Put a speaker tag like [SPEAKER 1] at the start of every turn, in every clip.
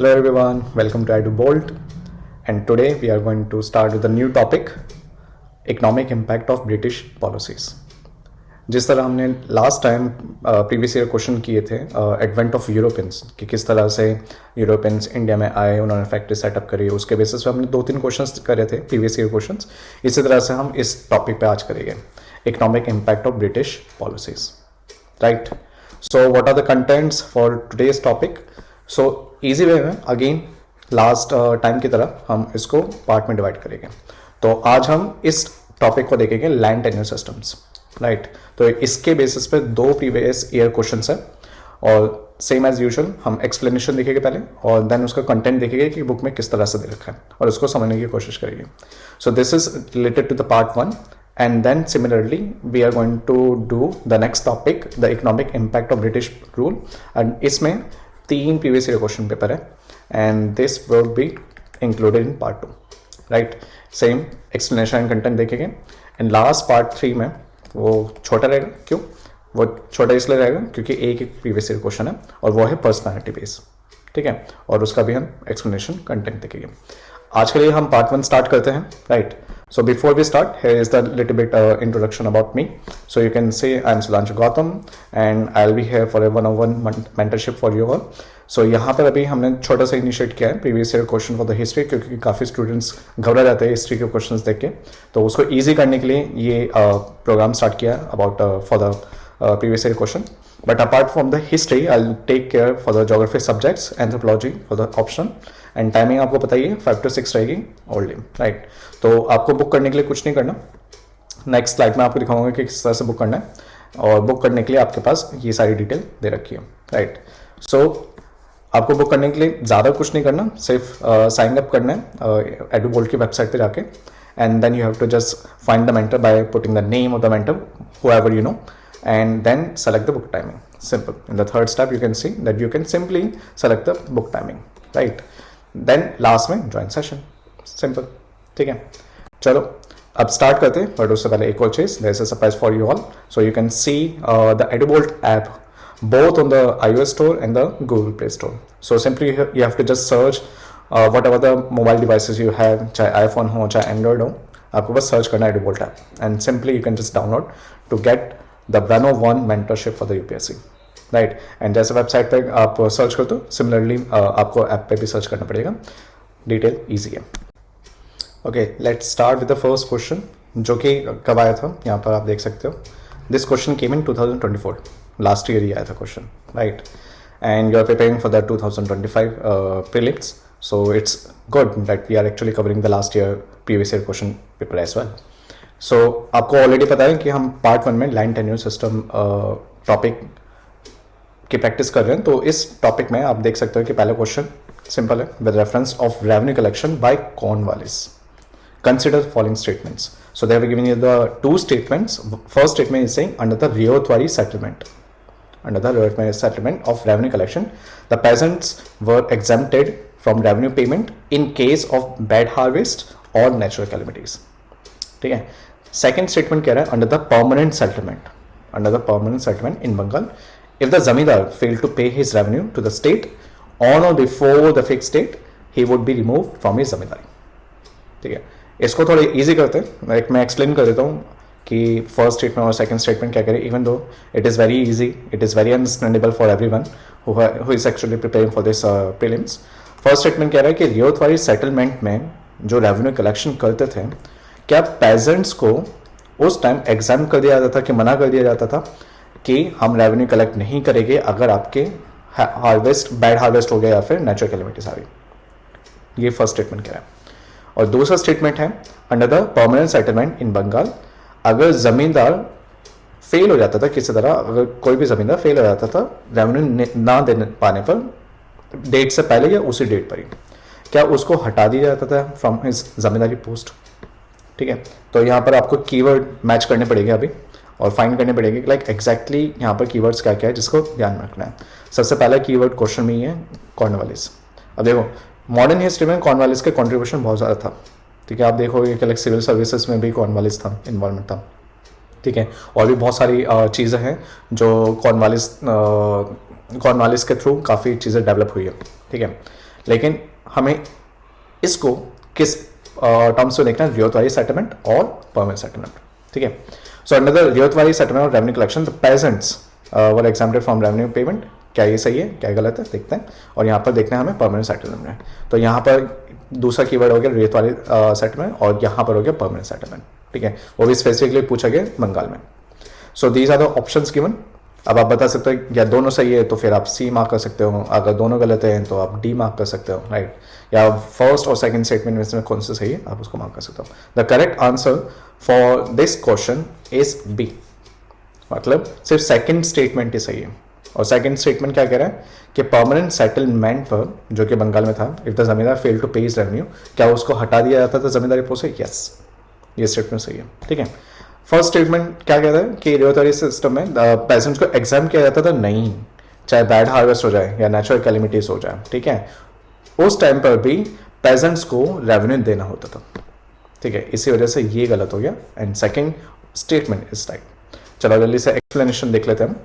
[SPEAKER 1] Hello everyone, welcome to iDoBolt, and today we are going to start with a new topic, economic impact of British policies. जिस तरह हमने last time previous year question किए थे advent of Europeans कि किस तरह से Europeans India में आए, उन्होंने फैक्ट्री सेटअप करी, उसके बेसिस पे हमने 2-3 क्वेश्चंस करे थे प्रीवियस ईयर क्वेश्चंस। इसी तरह से हम इस टॉपिक पे आज करेंगे economic impact of British policies, right. So what are the contents for today's topic. So easy way में अगेन लास्ट टाइम की तरह हम इसको पार्ट में डिवाइड करेंगे। तो आज हम इस टॉपिक को देखेंगे लैंड टेन्योर सिस्टम्स, राइट। तो इसके बेसिस पे 2 प्रीवियस ईयर क्वेश्चंस है और सेम एज यूजुअल हम एक्सप्लेनेशन देखेंगे पहले और देन उसका कंटेंट देखेंगे कि बुक में किस तरह से दे रखा है और उसको समझने की कोशिश करेंगे। So this is related to the part 1 and then similarly we are going to do the next topic, the economic impact of British rule, and इसमें 3 previous year question paper है and this will be included in part 2, right। same explanation and content देखेंगे and last part 3 में वो छोटा रहेगा। क्यों वो छोटा इसलिए रहेगा क्योंकि एक प्रीवियस ईयर क्वेश्चन है और वो है पर्सनालिटी बेस, ठीक है, और उसका भी हम एक्सप्लेनेशन कंटेंट देखेंगे। आज के लिए हम पार्ट 1 स्टार्ट करते हैं, right. So before we start, here is the little bit introduction about me. So you can say I'm Sudhanshu Gautam and I'll be here for a one-on-one mentorship for you all. So यहाँ पर अभी हमने छोटा सा initiate किया है previous year question for the history, क्योंकि काफ़ी स्टूडेंट्स घबरा जाते हैं हिस्ट्री के क्वेश्चंस देख के, तो उसको ईजी करने के लिए ये प्रोग्राम स्टार्ट किया about for the previous year question. But apart from the history, I'll take care for the geography subjects, anthropology for the option, and timing आपको पता ही है 5 to 6 रहेगी ओनली, राइट। तो आपको बुक करने के लिए कुछ नहीं करना, नेक्स्ट स्लाइड में आपको दिखाऊंगा कि किस तरह से बुक करना है और बुक करने के लिए आपके पास ये सारी डिटेल दे रखी है, राइट। सो आपको बुक करने के लिए ज़्यादा कुछ नहीं करना, सिर्फ साइन अप करना है एडोबोल्ट की वेबसाइट पे जाके, and then you have to just find the mentor by putting the name of the mentor, whoever you know, and then select the book timing. Simple. In the third step, you can see that you can simply select the book timing, right? Then last में join session. Simple. ठीक है, चलो अब start करते हैं, but उससे पहले एक और चीज, there is a surprise for you all. So you can see the Edubolt app both on the iOS store and the Google Play Store. So simply you have to just search whatever the mobile devices you have, चाहे iPhone हो चाहे Android हो, आपको बस search करना है Edubolt app and simply you can just download to get the 101 mentorship for the UPSC, right. And जैसे website पे आप सर्च करते हो, सिमिलरली आपको ऐप पे भी सर्च करना पड़ेगा, डिटेल इजी है। Okay, let's start with the first question जो कि कब आया था, यहाँ पर आप देख सकते हो। This question came in 2024, last year ही आया था question, right. And you are preparing for the 2025 prelims, so it's good that we are actually covering the last year previous year question paper as well. So आपको already पता है कि हम part 1 में land tenure system topic की practice कर रहे हैं। तो इस टॉपिक में आप देख सकते हो कि पहला क्वेश्चन सिंपल है, with reference of revenue collection by Cornwallis consider following statements. So they have given you the 2 statements. First statement is saying under the Ryotwari settlement, under the Riyothwari settlement of revenue collection, the peasants were exempted from revenue payment in case of bad harvest or natural calamities, ठीक है। Second statement कह रहा है under the permanent settlement in Bengal, if the zamindar fail to pay his revenue to the state on or before the fix date, he would be remove from his zamindari, ठीक है। इसको थोड़ा easy करते हैं, मैं एक्सप्लेन कर देता हूँ कि फर्स्ट स्टेटमेंट और सेकंड स्टेटमेंट क्या करें, even though it is very easy, it is very understandable for everyone who is actually preparing for this prelims. First statement कह रहा है कि रियोथवारी सेटलमेंट में जो रेवेन्यू कलेक्शन करते थे, क्या पेजेंट्स को उस टाइम एग्जाम कर दिया जाता था कि मना कर दिया जाता था कि हम रेवेन्यू कलेक्ट नहीं करेंगे अगर आपके बैड हार्वेस्ट हो गया या फिर नेचुरल कैलेमिटीज आ गई। ये फर्स्ट स्टेटमेंट कह रहा है। और दूसरा स्टेटमेंट है under the permanent settlement in Bengal, अगर जमींदार फेल हो जाता था किसी तरह, अगर कोई भी जमींदार फेल हो जाता था रेवेन्यू ना दे पाने पर डेट से पहले या उसी डेट पर ही, क्या उसको हटा दिया जाता था फ्रॉम हिज जमींदारी पोस्ट, ठीक है। तो यहाँ पर आपको कीवर्ड मैच करने पड़ेंगे अभी और फाइंड करने पड़ेंगे लाइक एग्जैक्टली यहाँ पर कीवर्ड्स क्या क्या है जिसको ध्यान में रखना है। सबसे पहला कीवर्ड क्वेश्चन में ही है कॉर्नवालिस। अब देखो मॉडर्न हिस्ट्री में कॉर्नवालिस का कॉन्ट्रीब्यूशन बहुत ज़्यादा था, ठीक है। आप देखोगे कि लाइक सिविल सर्विसेज में भी कॉर्नवालिस था, इन्वॉल्वमेंट था, ठीक है। और भी बहुत सारी चीज़ें हैं जो कॉर्नवालिस के थ्रू काफ़ी चीज़ें डेवलप हुई है, ठीक है। लेकिन हमें इसको किस टर्म्स में देखना है, रियोतवारी सेटलमेंट और परमानेंट सेटलमेंट, ठीक है। सो अंडर द रियोतवारी सेटलमेंट और revenue collection the pageants were exempted from revenue payment. क्या ये सही है, क्या गलत है, देखते हैं। और यहाँ पर देखना है हमें परमानेंट सेटलमेंट में, तो यहाँ पर दूसरा कीवर्ड हो गया रियोतवारी सेटलमेंट और यहाँ पर हो गया परमानेंट सेटलमेंट, ठीक है। वो भी स्पेसिफिकली पूछा गया बंगाल में। So these are the options given. अब आप बता सकते हो या दोनों सही है तो फिर आप सी मार्क कर सकते हो, अगर दोनों गलत हैं तो आप डी मार्क कर सकते हो, राइट। या फर्स्ट और सेकंड स्टेटमेंट में से कौन सा सही है आप उसको मार्क कर सकते हो। The correct answer for this question is B, मतलब सिर्फ सेकंड स्टेटमेंट ही सही है। और सेकंड स्टेटमेंट क्या कह रहा है कि परमानेंट सेटलमेंट पर, जो कि बंगाल में था, if the zamindar fail to pay his revenue, क्या उसको हटा दिया जाता था जमींदारी पोस्ट से? यस, ये स्टेटमेंट सही है, ठीक है। फर्स्ट स्टेटमेंट क्या कहता है कि रियोतवारी सिस्टम में पेजेंट्स को एग्जाम किया जाता था? नहीं, चाहे बैड हार्वेस्ट हो जाए या नेचुरल कैलेमिटीज हो जाए, ठीक है, उस टाइम पर भी पेजेंट्स को रेवेन्यू देना होता था, ठीक है। इसी वजह से ये गलत हो गया and second statement is right. चलो जल्दी से एक्सप्लेनेशन देख लेते हैं।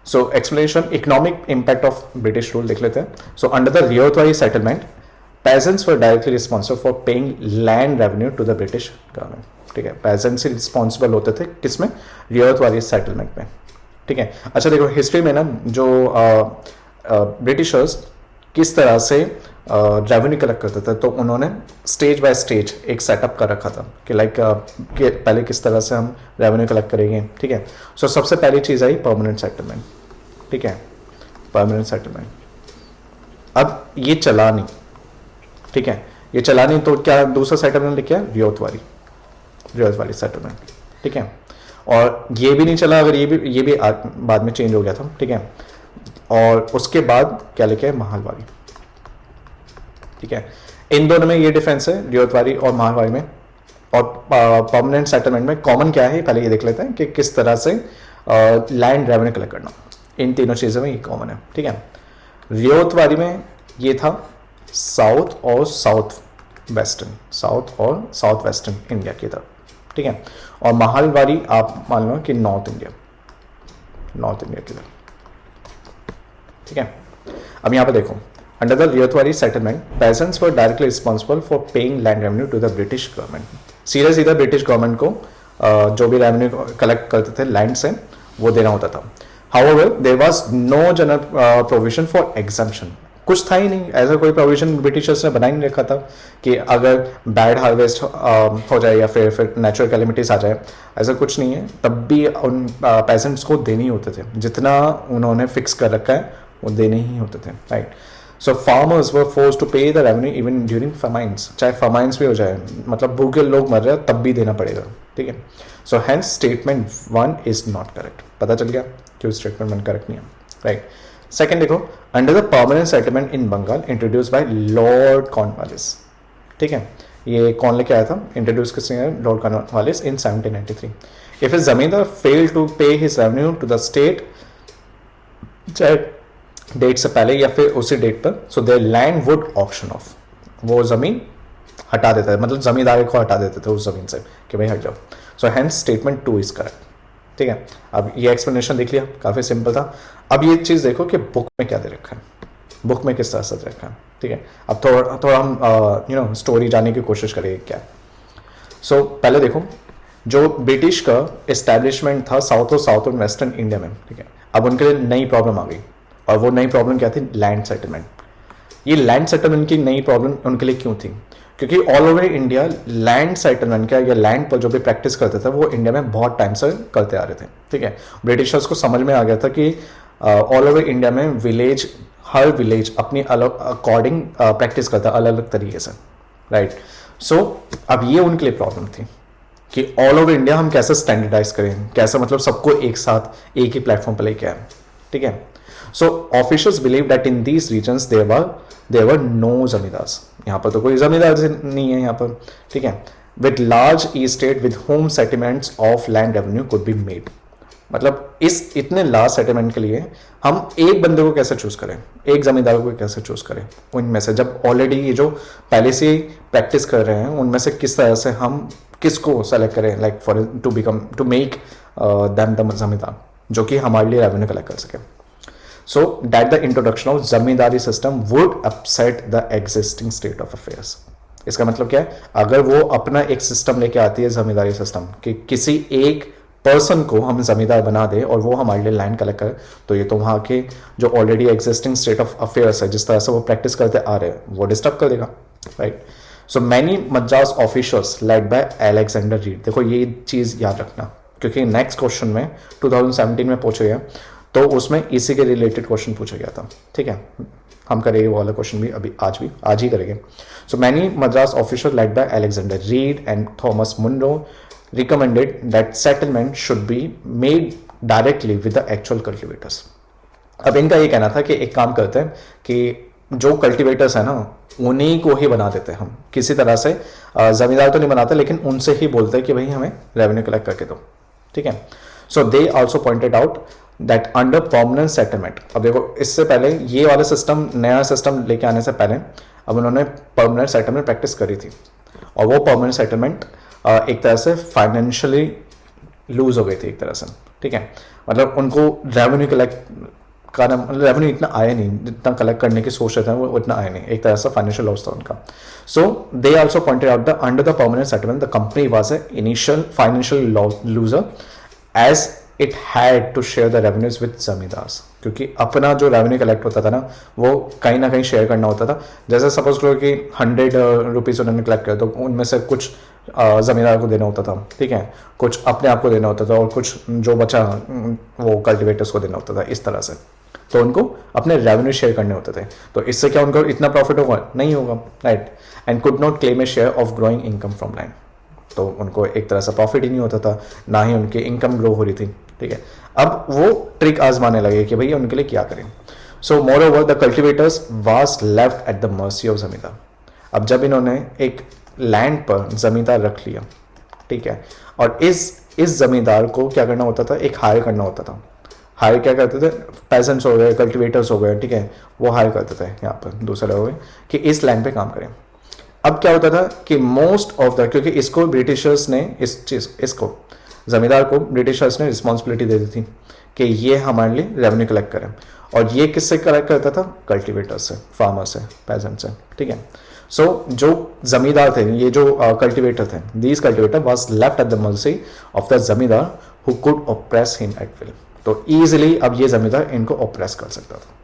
[SPEAKER 1] So explanation, economic impact of British rule देख लेते हैं। So under the Ryotwari settlement peasants were directly responsible for paying land revenue to the British government, ठीक है। peasants ही रिस्पॉन्सिबल होते थे किसमें? रियोतवारी सेटलमेंट में, ठीक है। अच्छा देखो, हिस्ट्री में ना जो ब्रिटिशर्स किस तरह से रेवेन्यू कलेक्ट करते थे, तो उन्होंने स्टेज बाय स्टेज एक सेटअप कर रखा था कि लाइक कि पहले किस तरह से हम रेवेन्यू कलेक्ट करेंगे, ठीक है। सो सबसे पहली चीज़ आई परमानेंट सेटलमेंट, ठीक है, परमानेंट सेटलमेंट। अब ये चला नहीं, ठीक है, ये चला नहीं, तो क्या दूसरा सेटलमेंट लिखा है? रियोतवारी सेटलमेंट, ठीक है। और ये भी नहीं चला, अगर ये भी बाद में चेंज हो गया था, ठीक है। और उसके बाद क्या लिखा है? महालवारी, ठीक है। इन दोनों में ये डिफरेंस है, रियोतवारी और महालवारी में। और परमानेंट सेटलमेंट में कॉमन क्या है, पहले ये देख लेते हैं कि किस तरह से लैंड रेवेन्यू कलेक्ट करना। इन तीनों चीज़ों में ये कॉमन है, ठीक है। रियोतवारी में ये था साउथ और साउथ वेस्टर्न इंडिया की तरफ, ठीक है। और महालवारी आप मान लो कि नॉर्थ इंडिया की तरफ, ठीक है। अब यहाँ पे देखो, under the Ryotwari settlement peasants were directly responsible for paying land revenue to the British government. सीधा ब्रिटिश गवर्नमेंट को जो भी रेवेन्यू कलेक्ट करते थे लैंड से, वो देना होता था। However there was no general provision for exemption, कुछ था ही नहीं, ऐसा कोई प्रोविजन ब्रिटिशर्स ने बना ही नहीं रखा था कि अगर बैड हार्वेस्ट हो जाए या फिर नेचुरल कैलेमिटीज आ जाए, ऐसा कुछ नहीं है। तब भी उन पेजेंट्स को देने ही होते थे, जितना उन्होंने फिक्स कर रखा है वो देने ही होते थे, right. So farmers were force to pay the revenue even during famines, चाहे फमाइंस भी हो जाए, मतलब भूखे लोग मर रहे हैं तब भी देना पड़ेगा, ठीक है। So hence statement 1 is not correct. पता चल गया क्यों स्टेटमेंट 1 करेक्ट नहीं है, राइट। सेकेंड देखो, under the permanent settlement in Bengal introduce by Lord Cornwallis, ठीक है। ये कौन लेके आया था, इंट्रोड्यूस किसने? Lord Cornwallis in 1793। If his zamindar fail to pay his revenue to the state, चाहे डेट से पहले या फिर उसी डेट पर, so their land would auction of, वो जमीन हटा देता है, मतलब जमींदार को हटा देते थे उस जमीन से कि भाई हट जाओ। So hence statement 2 is correct, ठीक है। अब ये एक्सप्लेनेशन देख लिया, काफी सिंपल था। अब ये चीज देखो कि बुक में क्या दे रखा है, बुक में किस तरह से दे रखा है, ठीक है। अब थोड़ा हम स्टोरी जानने की कोशिश करेंगे क्या। सो पहले देखो, जो ब्रिटिश का एस्टैब्लिशमेंट था साउथ और वेस्टर्न इंडिया में, ठीक है। अब उनके लिए नई प्रॉब्लम आ गई, और वो नई प्रॉब्लम क्या थी? Land settlement. ये लैंड सेटलमेंट की नई प्रॉब्लम उनके लिए क्यों थी? क्योंकि all over India land settlement का या लैंड पर जो भी प्रैक्टिस करते थे वो इंडिया में बहुत टाइम से करते आ रहे थे, ठीक है। ब्रिटिशर्स को समझ में आ गया था कि ऑल ओवर इंडिया में हर विलेज अपनी अलग अकॉर्डिंग प्रैक्टिस करता है, अलग अलग तरीके से, राइट। सो अब ये उनके लिए प्रॉब्लम थी कि ऑल ओवर इंडिया हम कैसे स्टैंडर्डाइज करें, कैसे मतलब सबको एक साथ एक ही प्लेटफॉर्म पर लेके आए, ठीक है। So officials believe that in these regions there were no zamindars, यहाँ पर तो कोई जमींदार नहीं है यहाँ पर, ठीक है। With large estate with home settlements of land revenue could be made, मतलब इस इतने लार्ज सेटलमेंट के लिए हम एक बंदे को कैसे चूज करें, एक जमींदार को कैसे चूज करें उनमें से, जब ऑलरेडी ये जो पहले से प्रैक्टिस कर रहे हैं उनमें से किस तरह से हम किसको सेलेक्ट करें, like for to make them the zamindar जो कि हमारे लिए रेवेन्यू कलेक्ट कर सके। So that the introduction of zamindari system would upset the existing state of affairs. इसका मतलब क्या है, अगर वो अपना एक सिस्टम लेके आती है जमींदारी सिस्टम कि किसी एक पर्सन को हम जमींदार बना दे और वो हमारे लिए लैंड कलेक्ट करे, तो ये तो वहाँ के जो already existing state of affairs है जिस तरह से वो प्रैक्टिस करते आ रहे हैं वो डिस्टर्ब कर देगा, right. So many Madras officials lead by Alexander read. देखो ये चीज़ याद रखना क्योंकि नेक्स्ट क्वेश्चन में 2017 में पूछा गया, तो उसमें इसी के रिलेटेड क्वेश्चन पूछा गया था, ठीक है। हम करेंगे वो वाला क्वेश्चन भी आज ही करेंगे। So many Madras official led by Alexander Read and Thomas Munro recommended that settlement should be made directly with the actual cultivators। अब इनका ये कहना था कि एक काम करते हैं कि जो कल्टिवेटर्स है ना उन्हीं को ही बना देते हैं, हम किसी तरह से जमींदार तो नहीं बनाते लेकिन उनसे ही बोलते हैं कि भाई हमें रेवेन्यू कलेक्ट करके दो, ठीक है। So they also pointed out that under permanent settlement. अब देखो इससे पहले ये वाला सिस्टम, नया सिस्टम लेके आने से पहले अब उन्होंने परमानेंट सेटलमेंट प्रैक्टिस करी थी और वो परमानेंट सेटलमेंट एक तरह से फाइनेंशियली लूज हो गई थी एक तरह से, ठीक है। मतलब उनको रेवेन्यू कलेक्ट का रेवेन्यू इतना आया नहीं जितना कलेक्ट करने की सोच रहे थे, वो इतना आया नहीं, एक तरह से फाइनेंशियल लॉस था उनका। So they also pointed out the under the permanent settlement the company was a initial financial loser as it had to share the revenues with zamindars, क्योंकि अपना जो रेवेन्यू कलेक्ट होता था ना वो कहीं ना कहीं शेयर करना होता था। जैसे सपोज करो कि 100 रुपीज़ उन्होंने कलेक्ट किया तो उनमें से कुछ ज़मींदार को देना होता था, ठीक है, कुछ अपने आप को देना होता था और कुछ जो बचा वो कल्टिवेटर्स को देना होता था, इस तरह से। तो उनको अपने रेवेन्यू शेयर करने होते थे, तो इससे क्या उनको इतना प्रॉफिट होगा, नहीं होगा, right. And could not claim A share of growing income from land, तो उनको एक तरह से प्रॉफिट ही नहीं होता था, ना ही उनकी इनकम ग्रो हो रही थी, ठीक है। अब वो ट्रिक आजमाने लगे कि भैया उनके लिए क्या करें। So moreover the cultivators was left at the mercy of zamindar. अब जब इन्होंने एक लैंड पर जमींदार रख लिया, ठीक है, और इस जमींदार को क्या करना होता था, एक हायर करना होता था। हायर क्या करते थे, पेजेंट्स हो गए, कल्टिवेटर्स हो गए, ठीक है, वो हायर करते थे यहाँ पर दूसरे हो गए कि इस लैंड पे काम करें। अब क्या होता था कि मोस्ट ऑफ द, क्योंकि इसको ब्रिटिशर्स ने इसको जमींदार को ब्रिटिशर्स ने रिस्पॉन्सिबिलिटी दे दी थी कि ये हमारे लिए रेवेन्यू कलेक्ट करें, और ये किससे कलेक्ट करता था, कल्टिवेटर्स से, फार्मर से, पेजेंट से, ठीक है। सो जो जमींदार थे, ये जो कल्टिवेटर थे, these cultivator was left at the mercy of the zamindar who could oppress him at will. तो ईजिली अब ये जमींदार इनको ऑप्रेस कर सकता था,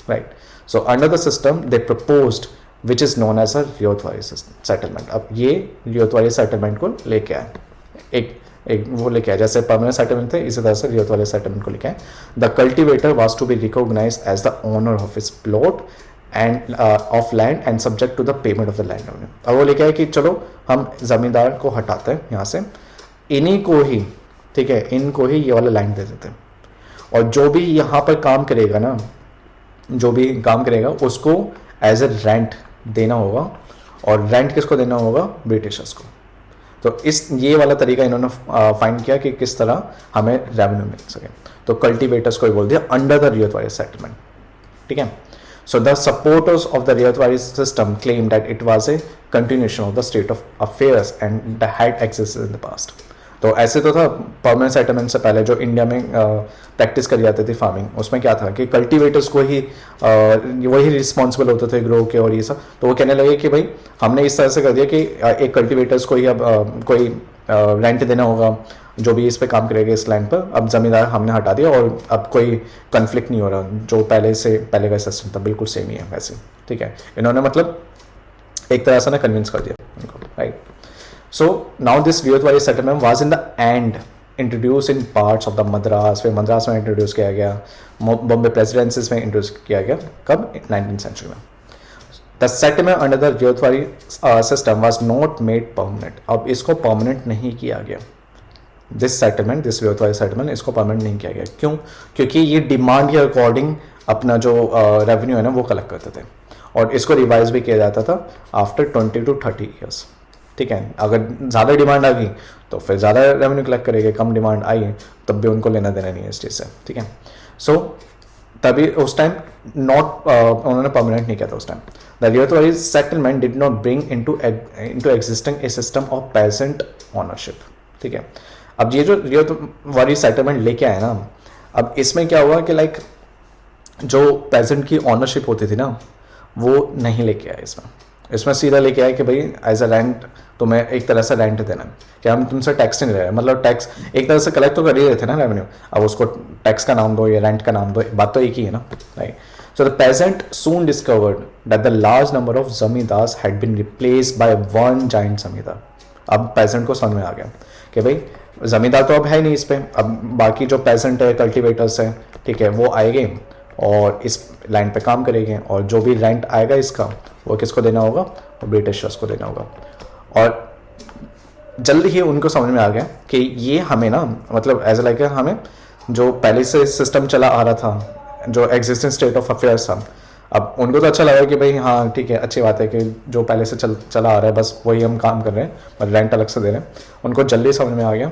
[SPEAKER 1] right. So under the system they proposed which is known as a Ryotwari settlement. अब ये रियोतवारी सेटलमेंट को लेके आए, एक वो लेके आए, जैसे परमानेंट सेटलमेंट थे इसी तरह से रियोतवारी सेटलमेंट को लेके आए। The cultivator was to be recognized as the owner of his plot and of land and subject to the payment of the land revenue. अब वो लेके आए कि चलो हम जमींदार को हटाते हैं यहाँ से, इन्हीं को ही, ठीक है, इनको ही ये वाला लैंड दे देते हैं, और जो भी यहाँ पर काम करेगा ना, जो भी काम करेगा उसको एज ए रेंट देना होगा, और रेंट किसको देना होगा, ब्रिटिशर्स को। तो ये वाला तरीका इन्होंने फाइंड किया कि किस तरह हमें रेवेन्यू मिल सके, तो कल्टिवेटर्स को ही बोल दिया अंडर द रियोतवारी सेटलमेंट, ठीक है। So the supporters of the Ryotwari system claim that it was a continuation of the state of affairs and the had existed in the past. तो ऐसे तो था परमानेंट सेटलमेंट से पहले जो इंडिया में प्रैक्टिस करी जाती थी फार्मिंग, उसमें क्या था कि कल्टिवेटर्स को ही वही रिस्पॉन्सिबल होते थे ग्रो के और ये सब। तो वो कहने लगे कि भाई हमने इस तरह से कर दिया कि एक कल्टिवेटर्स को ही अब कोई रेंट देना होगा जो भी इस पे काम करेगा इस लैंड पर। अब जमींदार हमने हटा दिया और अब कोई कन्फ्लिक्ट नहीं हो रहा, जो पहले का सिस्टम था बिल्कुल सेम ही है वैसे, ठीक है। इन्होंने मतलब एक तरह से ना कन्विंस कर दिया उनको, right. So now this ryotwari settlement was in the end introduced in parts of the Madras, फिर मद्रास में इंट्रोड्यूस किया गया, बॉम्बे प्रेसिडेंसीज में इंट्रोड्यूस किया गया, कब, 19th सेंचुरी में। The settlement under the ryotwari system was not made permanent। अब इसको परमानेंट नहीं किया गया, दिस रियोतवारी सेटलमेंट इसको परमानेंट नहीं किया गया। क्यों? क्योंकि ये डिमांड के अकॉर्डिंग अपना जो रेवेन्यू है ना वो कलेक्ट करते थे, और इसको रिवाइज भी किया जाता था आफ्टर 20 to 30 ईयर्स, ठीक है। अगर ज़्यादा डिमांड आ गई तो फिर ज़्यादा रेवेन्यू कलेक्ट करेंगे, कम डिमांड आई तब भी उनको लेना देना नहीं है इस चीज़ से, ठीक है। सो तभी उस टाइम उन्होंने परमानेंट नहीं किया था उस time. The Ryotwari settlement did not bring into existing a system of peasant ownership, ठीक है। अब ये जो रियोतवारी सेटलमेंट लेके आए ना, अब इसमें क्या हुआ कि लाइक जो पेजेंट की ऑनरशिप होती थी ना, वो नहीं लेके आए इसमें सीधा लेके आए कि भाई एज अ रेंट तुम्हें एक तरह से रेंट देना है, कि हम तुमसे टैक्स नहीं ले रहे, मतलब टैक्स एक तरह से कलेक्ट तो कर ही रहे थे ना रेवेन्यू, अब उसको टैक्स का नाम दो या रेंट का नाम दो, बात तो एक ही है ना, right. So the peasant soon discovered that the large number of zamindars had been replaced by one giant zamindar. अब पेजेंट को समझ में आ गया कि भाई जमींदार तो अब है नहीं इस पे, अब बाकी जो पेजेंट है, कल्टिवेटर्स है, ठीक है, वो आएंगे और इस लैंड पे काम करेंगे, और जो भी रेंट आएगा इसका वो किसको देना होगा, वो ब्रिटिशर्स को देना होगा. और जल्दी ही उनको समझ में आ गया कि ये हमें ना, मतलब एज लाइक हमें जो पहले से सिस्टम चला आ रहा था, जो एग्जिस्टिंग स्टेट ऑफ अफेयर्स था, अब उनको तो अच्छा लगा कि भाई हाँ ठीक है, अच्छी बात है कि जो पहले से चला आ रहा है बस वही हम काम कर रहे हैं, पर रेंट अलग से दे रहे हैं. उनको जल्दी समझ में आ गया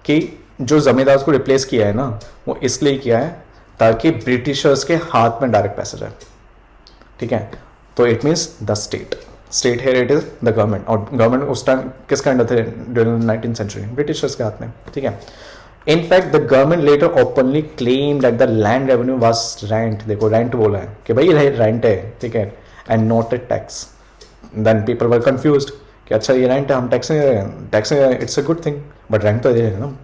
[SPEAKER 1] कि जो जमींदार को रिप्लेस किया है ना, वो इसलिए किया है ताकि ब्रिटिशर्स के हाथ में डायरेक्ट पैसा जाए, ठीक है. तो it means the state here it is the government, और गवर्नमेंट उस टाइम किसके अंडर थे ड्यूरिंग 19th सेंचुरी, ब्रिटिशर्स के हाथ में, ठीक है. In fact, the government later openly claimed that the land revenue was rent. देखो रेंट बोला है कि भाई रेंट है, ठीक है, and not a tax. Then people were confused कि अच्छा ये रेंट है, हम टैक्स नहीं दे रहे हैं, टैक्स नहीं दे रहे हैं, it's a good thing, but rent तो दे रहे हैं ना.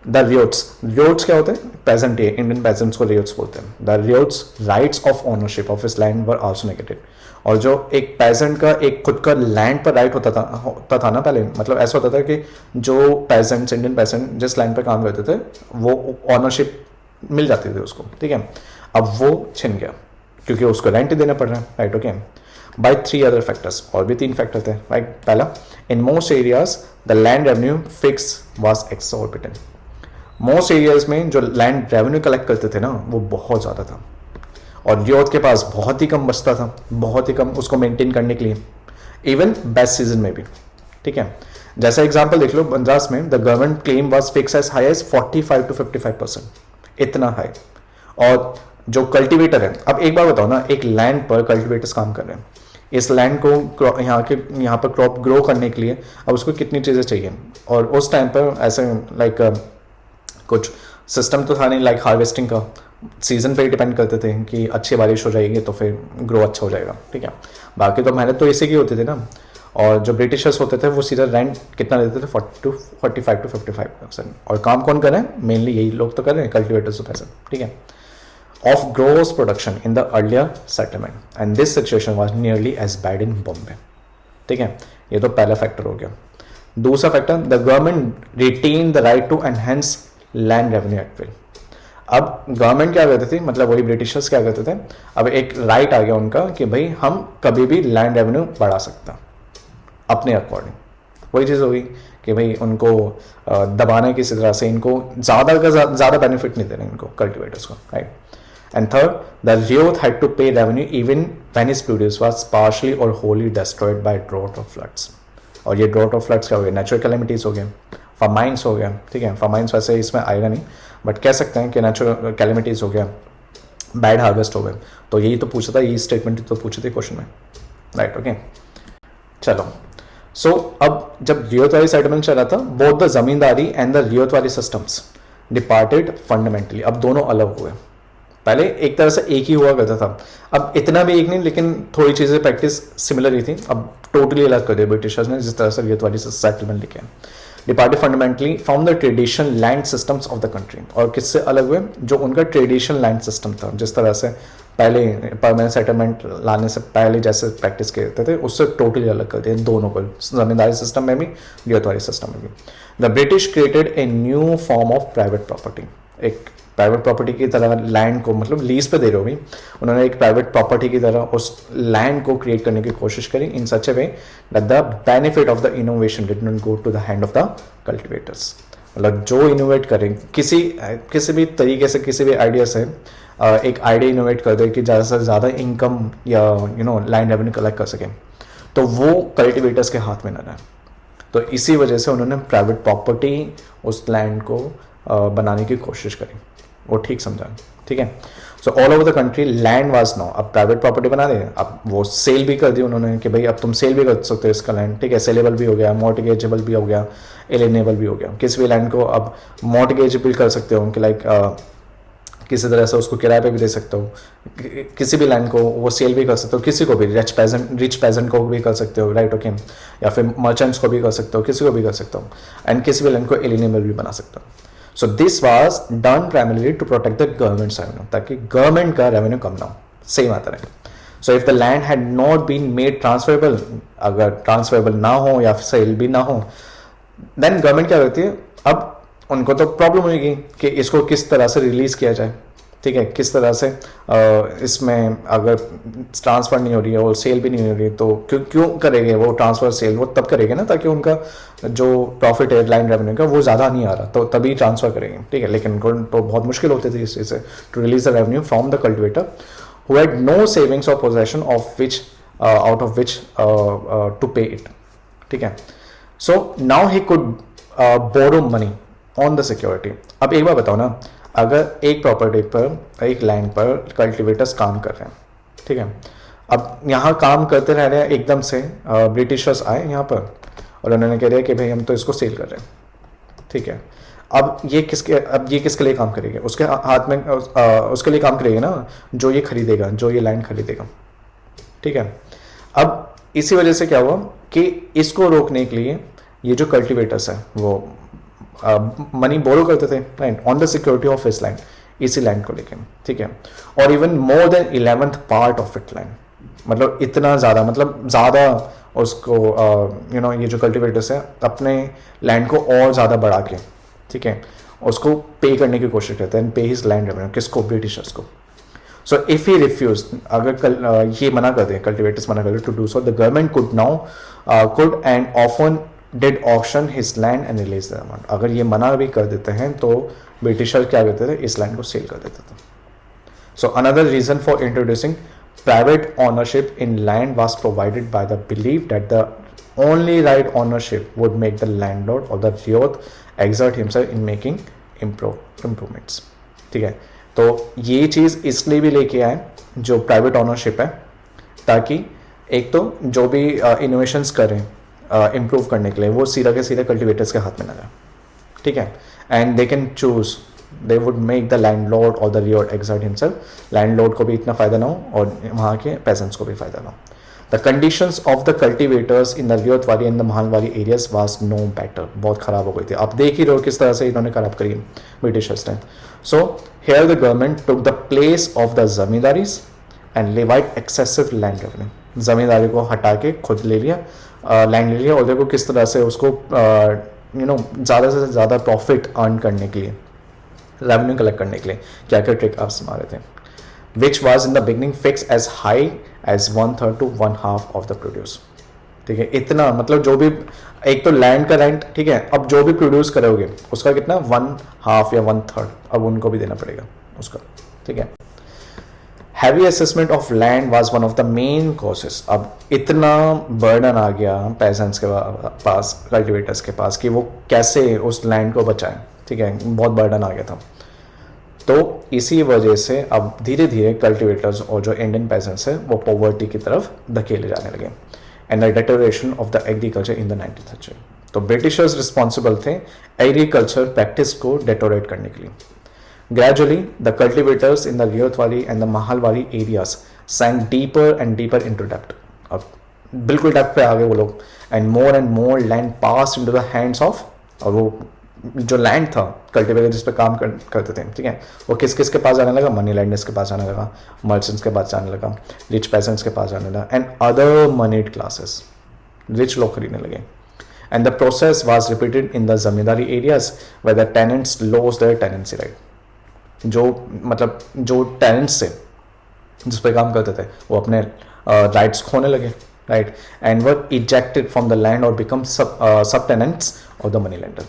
[SPEAKER 1] द रियोट्स क्या होते हैं, पेजेंट, इंडियन पेजेंट्स को रियोट्स बोलते हैं. The ryots rights of ownership of इस लैंड वर आल्सो नेगेटेड. और जो एक पेजेंट का एक खुद का लैंड पर राइट होता था ना पहले, मतलब ऐसा होता था कि जो पेजेंट्स, इंडियन पेजेंट जिस लैंड पर काम करते थे वो ओनरशिप मिल जाती थी उसको, ठीक है. अब वो छिन गया क्योंकि उसको रेंट ही देना पड़ रहा है, right. Okay, by 3 other factors, और भी 3 फैक्टर थे, राइट. पहला, in most areas the land revenue fix was exorbitant. Most areas में जो लैंड रेवेन्यू कलेक्ट करते थे ना वो बहुत ज़्यादा था, और रियोत के पास बहुत ही कम बचता था, बहुत ही कम उसको मेंटेन करने के लिए, इवन बेस्ट सीजन में भी, ठीक है. जैसा एग्जांपल देख लो, बंजास में the government claim was fix as high as 45 to 55%, इतना हाई. और जो कल्टिवेटर है, अब एक बार बताओ ना, एक लैंड पर कल्टिवेटर्स काम कर रहे हैं, इस लैंड को यहाँ पर क्रॉप ग्रो करने के लिए अब उसको कितनी चीज़ें चाहिए, और उस टाइम पर ऐसे लाइक कुछ सिस्टम तो था नहीं, लाइक हार्वेस्टिंग का सीजन पे ही डिपेंड करते थे कि अच्छी बारिश हो जाएगी तो फिर ग्रो अच्छा हो जाएगा, ठीक है. बाकी तो मेहनत तो इसी की होती थी ना. और जो ब्रिटिशर्स होते थे वो सीधा रेंट कितना देते थे, 45 to 55%. और काम कौन कर रहे हैं, मेनली यही लोग तो कर रहे हैं, कल्टिवेटर्स तो पैसा, ठीक है, of gross production in the earlier settlement. And this situation was nearly as bad in Bombay, ठीक है. ये तो पहला फैक्टर हो गया. दूसरा factor, the government retain the right to enhance land revenue at will. अब गवर्नमेंट क्या करती थी, मतलब वही ब्रिटिशर्स क्या करते थे, अब एक राइट आ गया उनका कि भाई हम कभी भी लैंड रेवेन्यू बढ़ा सकता अपने अकॉर्डिंग. वही चीज़ होगी कि भाई उनको दबाना किसी तरह से, इनको ज़्यादा का ज़्यादा बेनिफिट नहीं देना इनको कल्टिवेटर्स को, right. And third, the ryot had to pay revenue even when its produce was partially or wholly destroyed by drought of floods. और ये ड्रॉट ऑफ फ्लड्स क्या हो गया, नेचुरल कैलेमिटीज हो गए, फमाइंस हो गया, ठीक है. फमाइंस वैसे इसमें आएगा नहीं, बट कह सकते हैं कि नेचुरल कैलेमिटीज हो गया, बैड हार्वेस्ट हो गए. तो यही तो पूछा था, यही स्टेटमेंट तो पूछे थे क्वेश्चन में, राइट. ओके, चलो. सो अब जब रियोत वाली सेटलमेंट चला था, both the zamindari and the ryot वाली सिस्टम्स डिपार्टेड फंडामेंटली. अब दोनों अलग हुए. पहले एक तरह से एक ही हुआ करता था, अब इतना भी एक नहीं, लेकिन थोड़ी चीज़ें प्रैक्टिस सिमिलर ही थी. अब टोटली अलग कर दिया ब्रिटिशर्स ने, जिस तरह से रियोत वाली सेटलमेंट लिखे हैं. Departed fundamentally from the traditional land systems of the country. और किससे अलग हुए, जो उनका ट्रेडिशनल लैंड सिस्टम था, जिस तरह से पहले परमानेंट सेटलमेंट लाने से पहले जैसे प्रैक्टिस करते थे, उससे टोटली अलग कर दिया दोनों को, जमींदारी सिस्टम में भी, रियोत वाली सिस्टम में भी. The British created a new form of private property. एक प्राइवेट प्रॉपर्टी की तरह लैंड को, मतलब लीज पे दे रहे हो भी, उन्होंने एक प्राइवेट प्रॉपर्टी की तरह उस लैंड को क्रिएट करने की कोशिश करी, in such a way that the benefit of the innovation did not go to the hand of the cultivators. मतलब जो इनोवेट करें किसी भी तरीके से, किसी भी आइडिया से एक आइडिया इनोवेट कर दे कि ज़्यादा से ज़्यादा इनकम या लैंड रेवेन्यू कलेक्ट कर सकें, तो वो कल्टिवेटर्स के हाथ में न रहे. तो इसी वजह से उन्होंने प्राइवेट प्रॉपर्टी उस लैंड को बनाने की कोशिश करी. वो ठीक समझा, ठीक है. So all over the country land was now, अब प्राइवेट प्रॉपर्टी बना दे, अब वो सेल भी कर दी उन्होंने कि भाई अब तुम सेल भी कर सकते हो इसका लैंड, ठीक है. सेलेबल भी हो गया, मॉर्टगेजेबल भी हो गया, एलिनेबल भी हो गया. किसी भी लैंड को अब मॉर्टगेजेबल कर सकते हो कि लाइक किसी तरह से उसको किराए पे भी दे सकते हो, किसी भी लैंड को वो सेल भी कर सकते हो, किसी को भी, रिच पेजेंट को भी कर सकते हो, राइट, ओके, या फिर मर्चेंट्स को भी कर सकते हो, किसी को भी कर सकते हो, एंड किसी भी लैंड को एलिनेबल भी बना सकते हो. So this was done primarily to protect the government revenue, ताकि गवर्नमेंट का रेवेन्यू कम ना हो. सही बात है. So if the land had not been made transferable, अगर ट्रांसफरेबल ना हो या फिर सेल भी ना हो, देन गवर्नमेंट क्या करती है, अब उनको तो प्रॉब्लम होगी कि इसको किस तरह से रिलीज किया जाए. ठीक है, किस तरह से इसमें अगर ट्रांसफर नहीं हो रही है और सेल भी नहीं हो रही है तो क्यों करेंगे वो ट्रांसफर सेल, वो तब करेंगे ना ताकि उनका जो प्रॉफिट है लैंड रेवेन्यू का वो ज़्यादा नहीं आ रहा, तो तभी ट्रांसफर करेंगे. ठीक है, लेकिन उनको तो बहुत मुश्किल होती थी इस चीज़ से to release the revenue from the cultivator who had no savings or possession of which out of which to pay it. ठीक है, so now he could borrow money on the security. अब एक बार बताओ ना, अगर एक प्रॉपर्टी पर, एक लैंड पर कल्टिवेटर्स काम कर रहे हैं, ठीक है, अब यहाँ काम करते रह रहे हैं, एकदम से ब्रिटिशर्स आए यहाँ पर और उन्होंने कह दिया कि भाई हम तो इसको सेल कर रहे हैं. ठीक है, अब ये किसके लिए काम करेगा, उसके हाथ में उसके लिए काम करेगा ना जो ये खरीदेगा, जो ये लैंड खरीदेगा. ठीक है, अब इसी वजह से क्या हुआ कि इसको रोकने के लिए ये जो कल्टिवेटर्स है वो मनी बोरो करते थे, right, on the security of his land, इसी लैंड को लेकर. ठीक है, और even more than 11th part of it land, मतलब इतना ज़्यादा, मतलब ज़्यादा उसको ये जो कल्टिवेटर्स है अपने लैंड को और ज़्यादा बढ़ा के, ठीक है, उसको पे करने की कोशिश करते हैं, पे हिज लैंड रेवेन्यू, किसको, ब्रिटिशर्स को. सो इफ ही रिफ्यूज, अगर ये मना कर दें, कल्टिवेटर्स मना कर दे to do so, the government could and often did auction his land and release the amount. अगर ये मना भी कर देते हैं तो ब्रिटिशर क्या करते थे, इस लैंड को सेल कर देते थे. So another reason for introducing private ownership in land was provided by the belief that the only right ownership would make the landlord or the ryoth exert himself in making improvements. ठीक है, तो ये चीज़ इसलिए भी लेके आए जो private ownership है, ताकि एक तो जो भी इनोवेशंस करें इम्प्रूव करने के लिए वो सीधा के सीधे कल्टिवेटर्स के हाथ में ना जाए. ठीक है, and they can choose, they would make the landlord or the ryoth exert himself, landlord को भी इतना फायदा ना हो और वहाँ के peasants को भी फायदा ना हो. The conditions of the cultivators in the ryoth valley and the mahal valley areas was no better. बहुत खराब हो गई थी. आप देख ही रहे हो किस तरह से इन्होंने खराब करी ब्रिटिशर्स ने. So here the government took the place of the जमींदारीज and levied excessive land revenue. जमींदारी को हटा के खुद ले लिया, लैंड ले लिया, और देखो किस तरह से उसको ज़्यादा से ज़्यादा प्रॉफिट अर्न करने के लिए, रेवेन्यू कलेक्ट करने के लिए क्या क्या ट्रिक आप मारे थे. Which was in the beginning fix as high as 1/3 to 1/2 of the produce. ठीक है, इतना मतलब जो भी, एक तो लैंड का रेंट, ठीक है, अब जो भी प्रोड्यूस करोगे उसका कितना 1/2 या 1/3 अब उनको भी देना पड़ेगा उसका. ठीक है, heavy assessment of land was one of the main causes. अब इतना बर्डन आ गया पेजेंट्स के पास, कल्टिवेटर्स के पास, कि वो कैसे उस लैंड को बचाएं. ठीक है, बहुत बर्डन आ गया था. तो इसी वजह से अब धीरे धीरे कल्टिवेटर्स और जो इंडियन पेजेंट्स है वो पॉवर्टी की तरफ धकेले जाने लगे, and the deterioration of the agriculture in the 19th century. तो ब्रिटिशर्स रिस्पॉन्सिबल थे एग्रीकल्चर प्रैक्टिस को डेटोरेट करने के लिए. Gradually the cultivators in the ryoth valley and the mahal valley areas sank deeper and deeper into debt. अब बिल्कुल depth पे आ गए वो लोग, and more land pass into the hands of, और वो जो लैंड था कल्टिवेटर जिस पे काम करते थे, ठीक है, वो किस किस के पास जाने लगा, मनी लैंडर्स के पास जाने लगा, मर्चेंट्स के पास जाने लगा, रिच पेसेंट्स के पास जाने लगा, and other moneyed classes, rich लोग खरीदने लगे. And the process was repeated in the zamindari areas where the tenants lost their tenancy right. जो टेनेंट्स से जिस पे काम करते थे वो अपने राइट्स खोने लगे, right, and were ejected from the land और बिकम सब tenants of the money lender.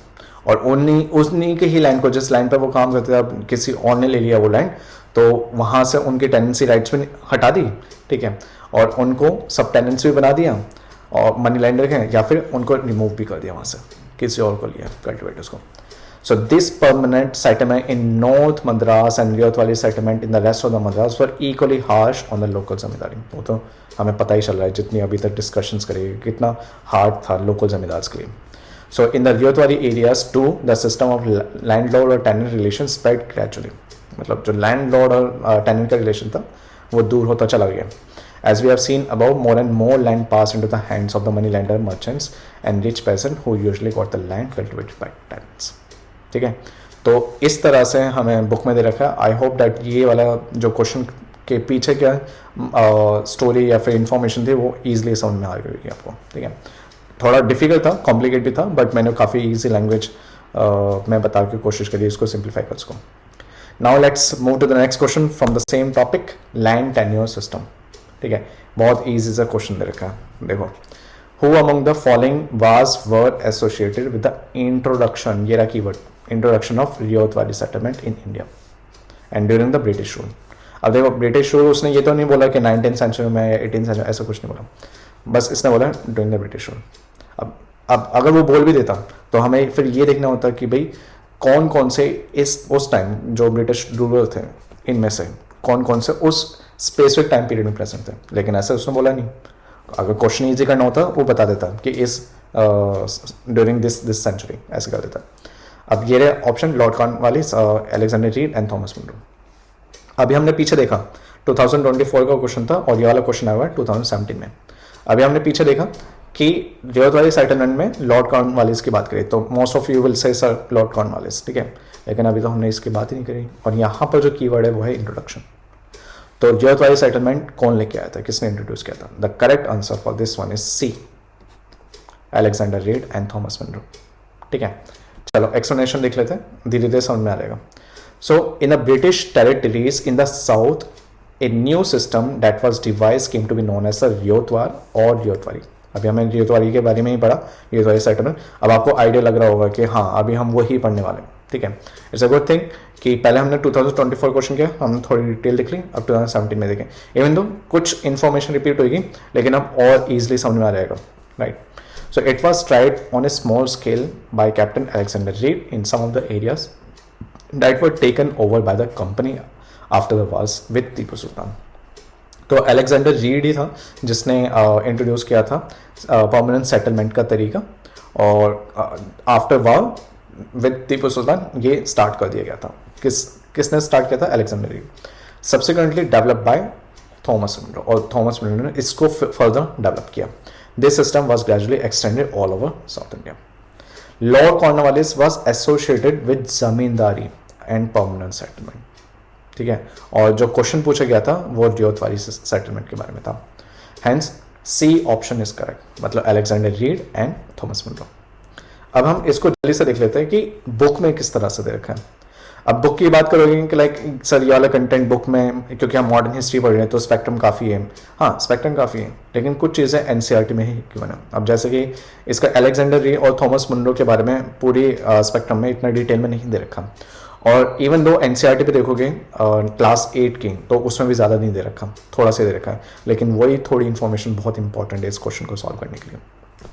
[SPEAKER 1] और उन्हीं के ही लैंड को, जिस लैंड पर वो काम करते थे, अब किसी और ने ले लिया वो लैंड, तो वहाँ से उनके टेनेंसी राइट्स में हटा दी. ठीक है, और उनको सब टेनेंट्स भी बना दिया और मनी लैंडर के, या फिर उनको रिमूव भी कर दिया वहाँ से, किसी और को लिया कल्टिवेटर्स को. So this permanent settlement in North Madras and Ryoth Valley settlement in the rest of the Madras were equally harsh on the local जमींदारी. वो तो हमें पता ही चल रहा है जितनी अभी तक डिस्कशंस करेंगे कितना हार्ड था लोकल जमींदार्स के लिए. So in the Ryoth Valley areas too, the system of landlord or tenant relations spread gradually. मतलब जो लैंडलॉर्ड और टेनेंट का रिलेशन था वो दूर होता चला गया. As we have seen above, more and more land passed into the hands of the money lender merchants and rich peasant who usually got the land cultivated by tenants. ठीक है, तो इस तरह से हमें बुक में दे रखा है. आई होप दैट ये वाला जो क्वेश्चन के पीछे क्या स्टोरी या फिर इंफॉर्मेशन थी वो ईजिली समझ में आ गई आपको. ठीक है, थोड़ा डिफिकल्ट था, कॉम्प्लिकेट भी था, बट मैंने काफ़ी ईजी लैंग्वेज में बता के कोशिश करी इसको सिंप्लीफाई कर उसको. Now let's move to the next question from the same topic, land tenure system. ठीक है, बहुत ईजी सा क्वेश्चन दे रखा है. देखो, who among the following was were associated with the introduction, ये रहा कीवर्ड, इंट्रोडक्शन ऑफ रियायत वाली settlement in India and during the British rule. अब देखो, ब्रिटिश रूल उसने ये तो नहीं बोला कि 19th सेंचुरी में 18th सेंचुरी, ऐसा कुछ नहीं बोला, बस इसने बोला ड्यूरिंग द ब्रिटिश रूल. अब अगर वो बोल भी देता तो हमें फिर ये देखना होता कि भाई कौन कौन से उस टाइम जो ब्रिटिश रूलर थे इनमें से कौन कौन से उस स्पेसिफिक टाइम पीरियड में प्रेजेंट थे. लेकिन ऐसा उसने बोला नहीं. अगर क्वेश्चन इजी करना होता वो बता देता कि इस ड्यूरिंग दिस सेंचुरी, ऐसे कर देता. अब ये रहे option, Lord Cornwallis, Alexander Read and Thomas Munro. अभी हमने पीछे देखा 2024 का क्वेश्चन था और ये वाला क्वेश्चन आया हुआ है 2017 में. अभी हमने पीछे देखा कि रियायत वाली सेटलमेंट में लॉर्ड कॉर्नवालिस की बात करी तो most of you will say sir Lord Cornwallis. ठीक है, लेकिन अभी तो हमने इसकी बात ही नहीं करी. और यहाँ पर जो कीवर्ड है वो है इंट्रोडक्शन. तो रियायत वाली सेटलमेंट कौन लेके आया था, किसने इंट्रोड्यूस किया था? The correct answer for this one is C, Alexander Read and Thomas Munro. ठीक है, चलो एक्सप्लेनेशन देख लेते हैं, धीरे धीरे समझ में आ जाएगा. So in the British territories in the south a new system that was devise came to be known as the Ryotwar or Ryotwari. अभी हमें रियायतवारी के बारे में ही पढ़ा, रियायतवारी सेटलमेंट. अब आपको आइडिया लग रहा होगा कि हाँ अभी हम वही पढ़ने वाले हैं. ठीक है, इट्स अ गुड थिंग कि पहले हमने 2024 क्वेश्चन किया, हमने थोड़ी डिटेल देख ली, अब 2017 में देखें. इवन दो कुछ इन्फॉर्मेशन रिपीट होगी लेकिन अब और ईजिली समझ में आ जाएगा. Right, so it was tried on a small scale by captain Alexander Read in some of the areas that were taken over by the company after the wars with Tipu Sultan. तो Alexander read ही था जिसने introduce किया था permanent settlement का तरीका, और after war with Tipu सुल्तान ये start कर दिया गया था. किसने स्टार्ट किया था? Alexander Read. Subsequently develop by Thomas Munro, और थॉमस मुनरो ने इसको फर्दर डेवलप किया. This system was gradually extended all over South India. Lord Cornwallis was associated with zamindari and permanent settlement. ठीक है, और जो क्वेश्चन पूछा गया था वो रियायतवारी सेटलमेंट के बारे में था. Hence C option is correct, मतलब Alexander Read and Thomas Munro. अब हम इसको जल्दी से देख लेते हैं कि बुक में किस तरह से दे रखा है. अब बुक की बात करोगे कि लाइक सर ये वाला कंटेंट बुक में, क्योंकि हम मॉडर्न हिस्ट्री पढ़ रहे हैं तो स्पेक्ट्रम काफ़ी है. हाँ स्पेक्ट्रम काफ़ी है, लेकिन कुछ चीज़ें एनसीईआरटी में ही क्यों ना. अब जैसे कि इसका अलेक्जेंडर रीड और थॉमस मुनरो के बारे में पूरी स्पेक्ट्रम में इतना डिटेल में नहीं दे रखा. और इवन दो एनसीईआरटी पे देखोगे क्लास 8 की तो उसमें भी ज़्यादा नहीं दे रखा, थोड़ा सा दे रखा है, लेकिन वही थोड़ी इन्फॉर्मेशन बहुत इंपॉर्टेंट है इस क्वेश्चन को सॉल्व करने के लिए.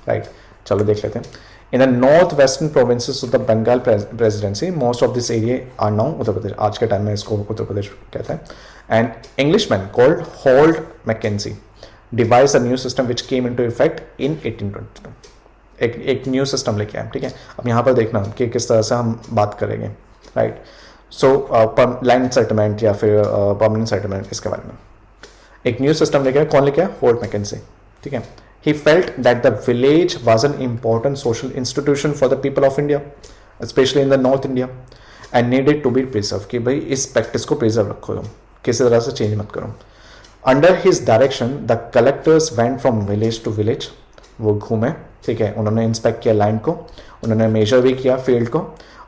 [SPEAKER 1] राइट, चलो देख लेते हैं. In the north western provinces of the Bengal presidency most of this area are now Uttar Pradesh. आज के टाइम में इसको उत्तर प्रदेश कहता है. And Englishman called Holt Mackenzie devise a new system which came into effect in 1822. एक न्यू सिस्टम लेके आए. ठीक है, अब यहाँ पर देखना कि किस तरह से हम बात करेंगे. राइट, सो लैंड सेटलमेंट या फिर परमानेंट सेटलमेंट, इसके बारे में एक न्यू सिस्टम लेके आया. कौन लेके आया? Holt Mackenzie. ठीक है, he felt that the village was an important social institution for the people of India, especially in the North India, and needed to be preserved. कि भाई इस प्रैक्टिस को प्रिजर्व रखो, तुम किसी तरह से चेंज मत करो. Under his direction, the collectors went from village to village. वो घूमे. ठीक है, उन्होंने इंस्पेक्ट किया लैंड को, उन्होंने मेजर भी किया फील्ड को,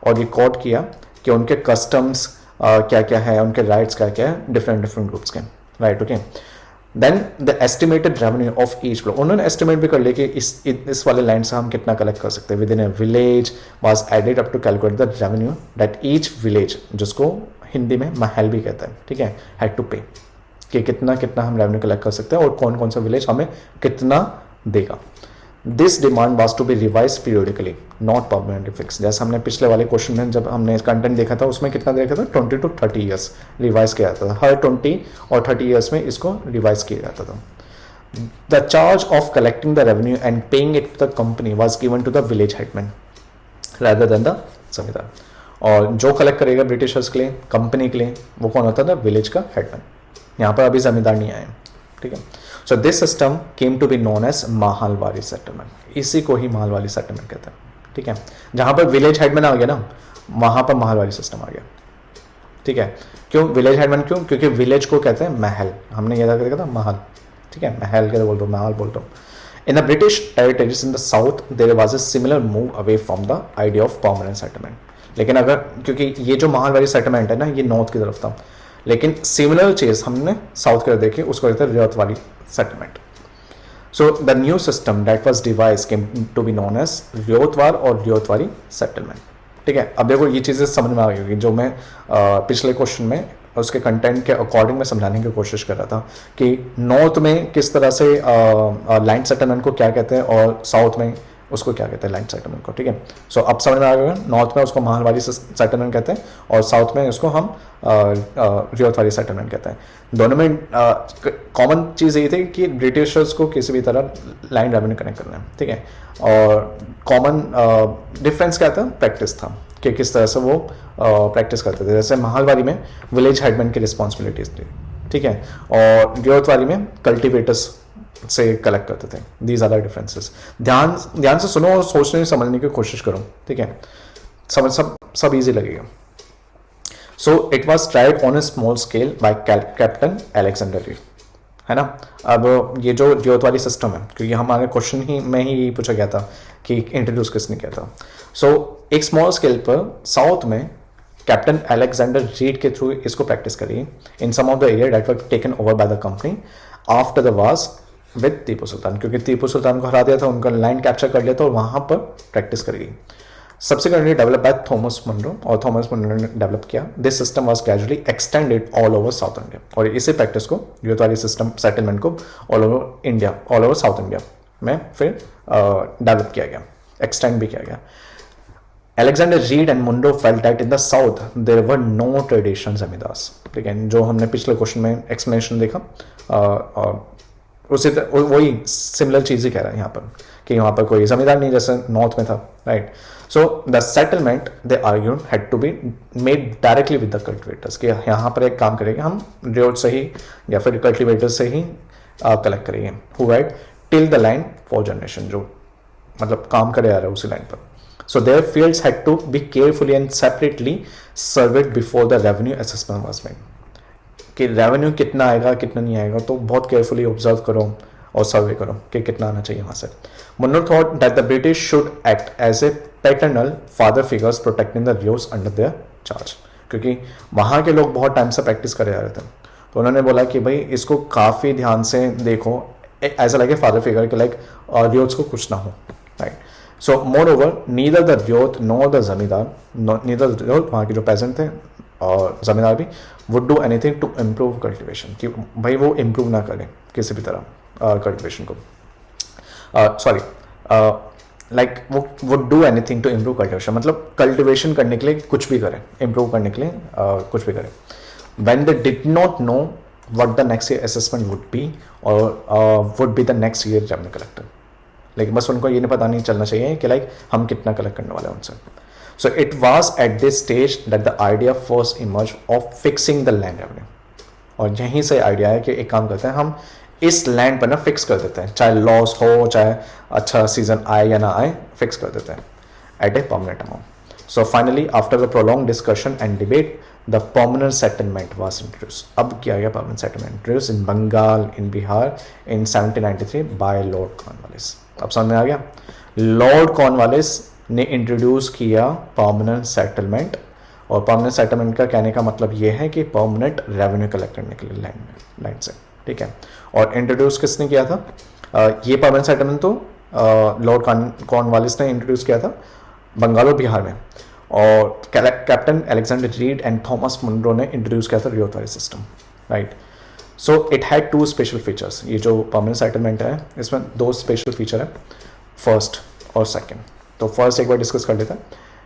[SPEAKER 1] और रिकॉर्ड किया कि उनके कस्टम्स क्या क्या है, उनके राइट्स क्या क्या है डिफरेंट ग्रुप्स के. Right, okay. Then the estimated revenue of each block, उन्होंने एस्टिमेट भी कर लिया कि इस वाले लैंड से हम कितना कलेक्ट कर सकते हैं. Within a village was added up to calculate the revenue that each village, जिसको हिंदी में महल भी कहता है. ठीक है, हैड टू पे, कि कितना कितना हम रेवेन्यू कलेक्ट कर सकते हैं और कौन कौन सा विलेज हमें कितना देगा. This demand was to be revise periodically, not permanently fix. जैसे हमने पिछले वाले क्वेश्चन में जब हमने कंटेंट देखा था उसमें कितना देखा था, 20 to 30 ईयर्स रिवाइज किया जाता था. हर 20 और 30 ईयर्स में इसको रिवाइज किया जाता था. The charge of collecting the revenue and paying it to the company was given to the village headman rather than the जमींदार. और जो कलेक्ट करेगा ब्रिटिशर्स के लिए, कंपनी के लिए, वो कौन होता था? विलेज का हेडमैन। यहाँ पर अभी जमींदार नहीं आए, ठीक है। So this system came to be known as Mahalwari settlement, इसी को ही माहलवारी सेटलमेंट कहते हैं, ठीक है। जहाँ पर विलेज हेडमैन आ गया ना, वहाँ पर माहलवारी सिस्टम आ गया, ठीक है। क्यों विलेज हेडमैन? क्यों? क्योंकि विलेज को कहते हैं महल, हमने ये देखा था महल, ठीक है। महल के बोल रहा हूँ, महल बोल रहा हूँ। In the British territories in the south, there was a similar move away from the idea of permanent settlement. लेकिन अगर, क्योंकि ये जो माहलवारी सेटलमेंट है ना, ये नॉर्थ की तरफ था, लेकिन सिमिलर चीज हमने साउथ की तरफ देखी, उसको कहते हैं रियायत वाली settlement. So the new system that was devise came to be known as Ryotwar or Ryotwari settlement, ठीक है। अब देखो ये चीजें समझ में आ गई होगी, जो मैं पिछले क्वेश्चन में उसके कंटेंट के अकॉर्डिंग में समझाने की कोशिश कर रहा था कि नॉर्थ में किस तरह से लैंड सेटलमेंट को क्या कहते हैं और साउथ में उसको क्या कहते हैं लैंड सेटलमेंट को, ठीक है। सो अब समझ में आ गया, नॉर्थ में उसको माहलवारी सेटलमेंट कहते हैं और साउथ में उसको हम रियायतवारी सेटलमेंट कहते हैं। दोनों में कॉमन चीज़ ये थी कि ब्रिटिशर्स को किसी भी तरह लैंड रेवेन्यू कनेक्ट करना है, ठीक है। और कॉमन डिफरेंस क्या था? प्रैक्टिस था कि किस तरह से वो प्रैक्टिस करते थे। जैसे माहलवारी में विलेज हेडमैन की रिस्पॉन्सिबिलिटीज थी, ठीक है, और रियायतवारी में कल्टिवेटर्स से कलेक्ट करते थे। These are the differences. ध्यान से सुनो और सोचने समझने की कोशिश करो, ठीक है। सब इजी लगेगा। सो it was tried on a small scale by captain Alexander read, है ना। अब ये जो रियायतवारी सिस्टम है, क्योंकि हमारे क्वेश्चन ही में ही यही पूछा गया था कि इंट्रोड्यूस किसने किया था। सो एक स्मॉल स्केल पर साउथ में कैप्टन अलेक्जेंडर रीड के थ्रू इसको प्रैक्टिस करी in some of the area that were taken over by the company after the wars with Tipu Sultan, क्योंकि टीपू सुल्तान को हरा दिया था, उनका लैंड कैप्चर कर लिया था और वहां पर प्रैक्टिस करी। Subsequently developed by Thomas Munro, और थॉमस मुनरो ने डेवलप किया। This system was gradually extended all over South India, और इसी प्रैक्टिस को, रियायतवारी सिस्टम सेटलमेंट को all over India, all over South India में फिर डेवलप किया गया, एक्सटेंड भी किया गया। Alexander Reed and Munro felt that in the south there were no traditional zamindars, ठीक है, जो हमने पिछले क्वेश्चन में एक्सप्लेनेशन देखा, उसी वही सिमिलर चीज ही कह रहा है यहाँ पर कि यहाँ पर कोई जमींदार नहीं जैसे नॉर्थ में था, right. So the settlement they argued had to be made directly with the cultivators, कि यहाँ पर एक काम करेंगे हम रियायत से ही या फिर कल्टिवेटर से ही कलेक्ट करेंगे, who right till the land for generation, जो मतलब काम करे आ रहा है उसी लैंड पर। So their fields had to be carefully and separately surveyed before the revenue assessment was made. कि रेवेन्यू कितना आएगा कितना नहीं आएगा, तो बहुत केयरफुली ऑब्जर्व करो और सर्वे करो कि कितना आना चाहिए वहाँ से। Munro thought that the British should act as a paternal father figures protecting the ryots under their charge, क्योंकि वहाँ के लोग बहुत टाइम से प्रैक्टिस करे आ रहे थे, तो उन्होंने बोला कि भाई इसको काफ़ी ध्यान से देखो, ऐसा लगे फादर फिगर के लाइक रियोस को कुछ ना हो, right. So moreover, neither the रियायत nor the जमींदार, neither the रियायत, वहाँ के जो पेजेंट थे और जमींदार भी, would do anything to improve cultivation, कि भाई वो improve ना करें किसी भी तरह cultivation को, sorry, like वो would do anything to improve cultivation, मतलब cultivation करने के लिए कुछ भी करें, improve करने के लिए कुछ भी करें। When they did not know what the next year assessment would be or would be the next year revenue collector, लेकिन बस उनको ये नहीं पता नहीं चलना चाहिए कि लाइक हम कितना कलेक्ट करने वाले हैं उनसे। So it was at this stage that the idea first emerge of fixing the land revenue, और यहीं से आइडिया है कि एक काम करते हैं हम इस लैंड पर ना फिक्स कर देते हैं, चाहे लॉस हो चाहे अच्छा सीजन आए या ना आए, फिक्स कर देते हैं at a permanent amount. So finally after the prolong discussion and debate the permanent settlement was introduce. अब किया गया permanent settlement introduce in Bengal, in Bihar in 1793 by Lord Cornwallis. अब समझ में आ गया, लॉर्ड कॉर्नवालिस ने इंट्रोड्यूस किया परमानेंट सेटलमेंट, और परमानेंट सेटलमेंट का कहने का मतलब ये है कि परमानेंट रेवेन्यू कलेक्ट करने के लिए लैंड से, ठीक है। और इंट्रोड्यूस किसने किया था? ये परमानेंट सेटलमेंट तो लॉर्ड कॉर्नवालिस ने इंट्रोड्यूस किया था बंगाल और बिहार में, और captain Alexander Read and Thomas Munro ने इंट्रोड्यूस किया था Ryotwari system, right. So it had two special features. ये जो परमानेंट सेटलमेंट है इसमें दो स्पेशल फीचर है, फर्स्ट और सेकंड। तो फर्स्ट एक बार डिस्कस कर लेते हैं।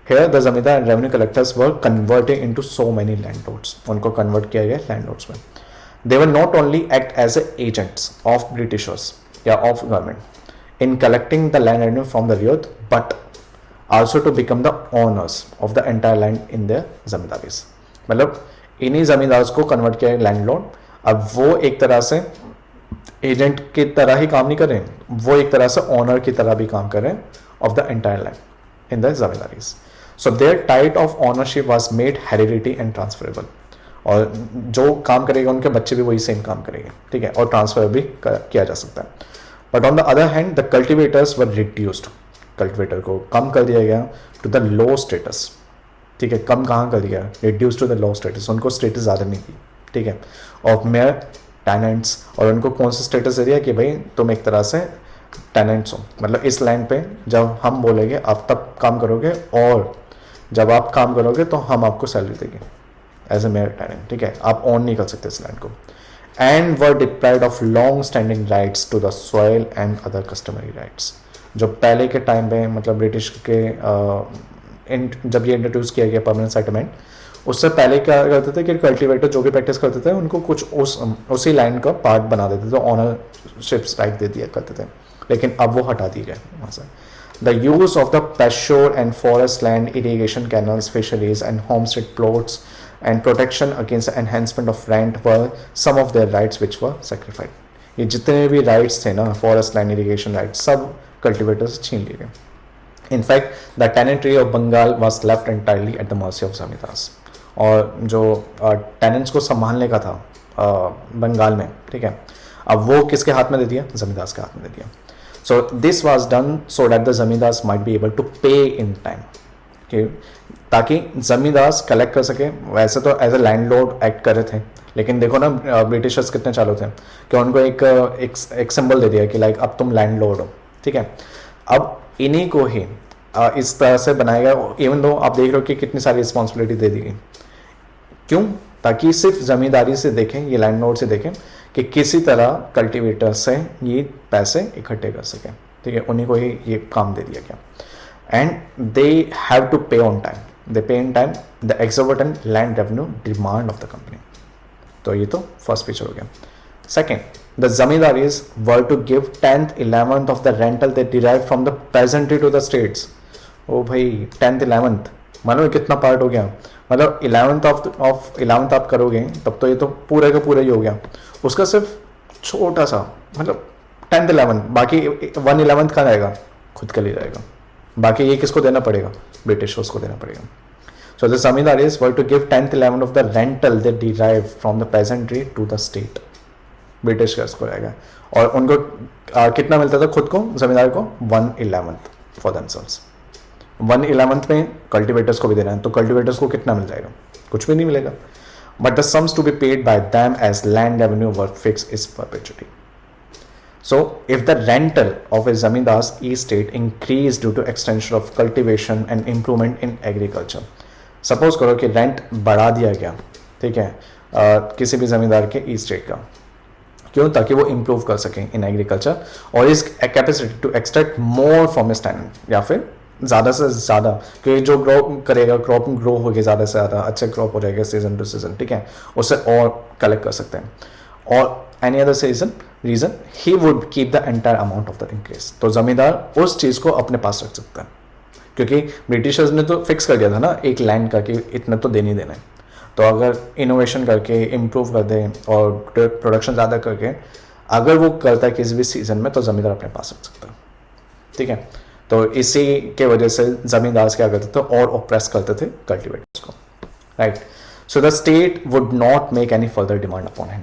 [SPEAKER 1] Here the zamindar and revenue collectors were converted into so many landlords, उनको कन्वर्ट किया गया लैंडलॉर्ड्स में। They were not only act as agents of Britishers या of government in collecting the land revenue from the ryot, but also to become the owners of the entire land in the zamindaris. मतलब इन्हीं जमींदार्स को convert किया landlord. अब वो एक तरह से एजेंट की तरह ही काम नहीं कर रहे हैं, वो एक तरह से ओनर की तरह भी काम कर रहे हैं of the entire land in the zamindaris. So their title of ownership was made hereditary and transferable. और जो काम करेगा उनके बच्चे भी वही सेम काम करेंगे, ठीक है, और ट्रांसफर भी किया जा सकता है। But on the other hand the cultivators were reduced. Cultivator को कम कर दिया गया टू द लो स्टेटस, ठीक है, कम कहाँ कर दिया, reduce to the low status, उनको स्टेटस ज़्यादा नहीं दी, ठीक है, ऑफ मेयर टेनेंट्स। और उनको कौन सा स्टेटस दे दिया कि भाई तुम एक तरह से टेनेंट्स हो, मतलब इस लैंड पे जब हम बोलेंगे आप तब काम करोगे, और जब आप काम करोगे तो हम आपको सैलरी देंगे एज ए मेयर टेनेंट, ठीक है, आप ओन नहीं कर सकते इस लैंड को। And were deprived of long standing rights to the soil and other customary rights. जो पहले के टाइम पे मतलब ब्रिटिश के जब ये इंट्रोड्यूस किया गया परमानेंट सेटलमेंट, उससे पहले क्या करते थे कि कल्टिवेटर जो भी प्रैक्टिस करते थे उनको कुछ उसी लैंड का पार्ट बना देते थे, ऑनरशिप्स राइट दे दिया करते थे, लेकिन अब वो हटा दिए गए वहाँ से। The use of the pasture and forest land, irrigation canals, fisheries and homestead plots and protection against the enhancement of rent were some of their rights which were sacrificed. ये जितने भी rights थे ना, forest land, irrigation rights, सब cultivators से छीन लिए गए. In fact, the tenantry of Bengal was left entirely at the mercy of zamindars. और जो tenants को संभालने का था बंगाल में, ठीक है, अब वो किसके हाथ में दे दिया, जमींदार के हाथ में दे दिया. So this was done so that the zamindars might be able to pay in time, okay? ताकि जमींदार कलेक्ट कर सके. वैसे तो एज ए लैंडलॉर्ड एक्ट कर रहे थे, लेकिन देखो ना ब्रिटिशर्स कितने चालू थे कि उनको एक सिंबल दे दिया कि लाइक अब तुम लैंडलॉर्ड हो, ठीक है. अब इन्हीं को ही इस तरह से बनाएगा, इवन दो आप देख रहे हो कि कितनी सारी रिस्पॉन्सिबिलिटी दे दी गई. क्यों? ताकि सिर्फ जमींदारी से देखें, ये लैंडलॉर्ड से देखें कि किसी तरह कल्टीवेटर से ये पैसे इकट्ठे कर सकें, ठीक है, उन्हीं को ही ये काम दे दिया गया. And they have to pay on time, they pay in time the exorbitant land revenue demand of the company. तो ये तो फर्स्ट फीचर हो गया. Second, the zamindaris were to give 10th 11th of the rental they derive from the peasantry to the states. ओ भाई 10th 11th मानो कितना part हो गया, मतलब 11th आप करोगे तब तो ये तो पूरे का पूरा ही हो गया. उसका सिर्फ छोटा सा मतलब 10th 11th, बाकी 1/11 कहाँ रहेगा, खुद के लिए रहेगा. बाकी ये किसको देना पड़ेगा, ब्रिटिशर्स को देना पड़ेगा. So the zamindaris were to give 10th 11th of the rental they derive from the peasantry to the state. Britishers को रहेगा. और उनको कितना मिलता था खुद को, जमींदार को 1/11 फॉर देमसेल्व्स. 1/11 में कल्टिवेटर्स को भी देना है, तो कल्टिवेटर्स को कितना मिल जाएगा, कुछ भी नहीं मिलेगा. But the sums to be paid by them as land revenue were fixed is perpetuity. So, if the rental of a zamindar's estate increased due to extension of cultivation and improvement in agriculture, suppose करो कि rent बढ़ा दिया गया, ठीक है, किसी भी जमींदार के estate का, क्यों? ताकि वो improve कर सकें in agriculture और इस capacity to extract more from his tenant, या फिर ज़्यादा से ज़्यादा, क्योंकि जो ग्रो करेगा क्रॉप ग्रो होगी ज़्यादा से ज़्यादा, अच्छे क्रॉप हो जाएगा सीजन टू सीजन, ठीक है, उससे और कलेक्ट कर सकते हैं. और any other reason he would keep the entire amount of the increase. तो ज़मींदार उस चीज़ को अपने पास रख सकता है, क्योंकि ब्रिटिशर्स ने तो फिक्स कर दिया था ना एक लैंड का कि इतना तो देने ही देना है. तो अगर इनोवेशन करके इम्प्रूव कर दे और प्रोडक्शन ज़्यादा करके अगर वो करता है किसी भी सीजन में, तो ज़मींदार अपने पास रख सकता है, ठीक है. तो इसी के वजह से जमींदार क्या करते थे और ऑप्रेस करते थे कल्टिवेटर्स को, right. So the state would not make any further demand upon him.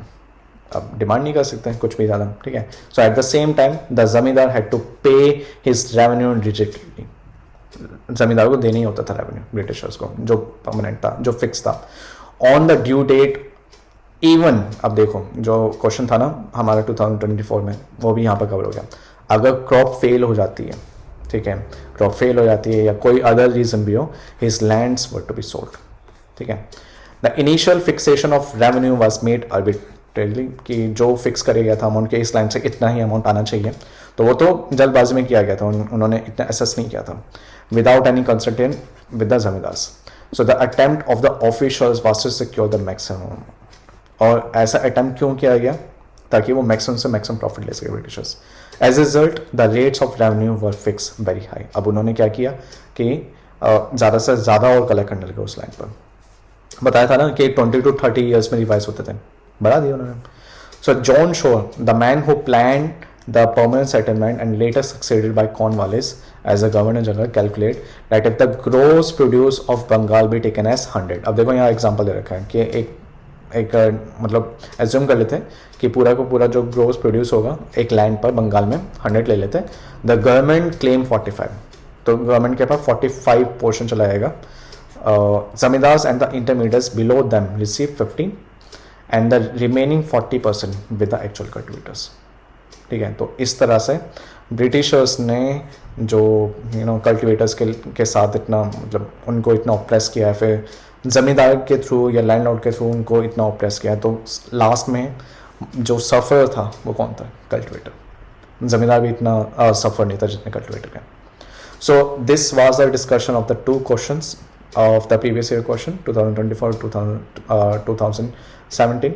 [SPEAKER 1] अब डिमांड नहीं कर सकते हैं कुछ भी ज़्यादा, ठीक है. So at the same time the zamindar had to pay his revenue rigidly. Zamindar को देना ही होता था रेवेन्यू ब्रिटिशर्स को, जो परमानेंट था, जो फिक्स था, on the due date. Even अब देखो जो क्वेश्चन था ना हमारा 2024 में, वो भी यहाँ पर कवर हो गया. अगर क्रॉप फेल हो जाती है, ठीक है, क्रॉप फेल हो जाती है या कोई अदर रीजन भी हो, his lands were to be sold, ठीक है. The initial fixation of revenue was made arbitrarily, कि जो फिक्स कर गया था अमाउंट के इस लैंड से इतना ही अमाउंट आना चाहिए, तो वो तो जल्दबाजी में किया गया था, उन्होंने इतना असेस नहीं किया था, without any consultant with the zamindars. So the attempt of the officials was to secure the maximum. और ऐसा अटेम्प्ट क्यों किया गया, ताकि वो मैक्सिमम से मैक्सिमम प्रॉफिट ले सके Britishers. As a result the rates of revenue were fix very high. अब उन्होंने क्या किया कि ज़्यादा से ज़्यादा और कलेक्ट करने लगे उस लाइन पर. बताया था ना कि 20 to 30 ईयर्स में रिवाइज होते थे, बढ़ा दिया उन्होंने. So John Shore, the man who plan the permanent settlement and later succeeded by Cornwallis as a governor general, calculate that if the gross produce of Bengal be taken as 100. अब देखो यहाँ example दे रखा है कि एक मतलब एज्यूम कर लेते हैं कि पूरा को पूरा जो ग्रोस प्रोड्यूस होगा एक लैंड पर बंगाल में 100 ले लेते हैं. द गवर्नमेंट क्लेम 45, तो गवर्नमेंट के पास 45 पोर्शन चला जाएगा. Zamindars and the intermediates below them receive 15 and the remaining 40% with the actual cultivators. ठीक है, तो इस तरह से ब्रिटिशर्स ने जो कल्टिवेटर्स के साथ इतना मतलब उनको इतना ऑप्रेस किया है, फिर ज़मींदार के थ्रू या लैंड लॉर्ड के थ्रू उनको इतना ऑप्रेस किया है, तो लास्ट में जो सफ़र था वो कौन था? कल्टिवेटर. ज़मींदार भी इतना सफ़र नहीं था जितने कल्टिवेटर का. सो this was the discussion of the 2 questions of the previous year question 2024-2017.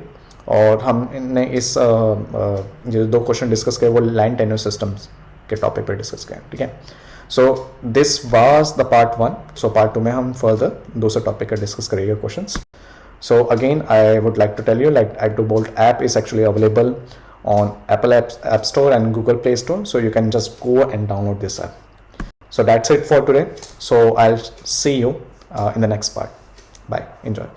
[SPEAKER 1] और हमने इस जो 2 क्वेश्चन डिस्कस किए वो लैंड टेन्योर सिस्टम्स के टॉपिक पर डिस्कस किए. ठीक है, so this was the part 1. So part 2 में हम फर्दर दूसरे टॉपिक का डिस्कस करेंगे questions. So again I would like to tell you like ActoBolt app is actually available on Apple App Store and Google Play Store, so you can just go and download this app. So that's it for today. So I'll see you in the next part. Bye. Enjoy.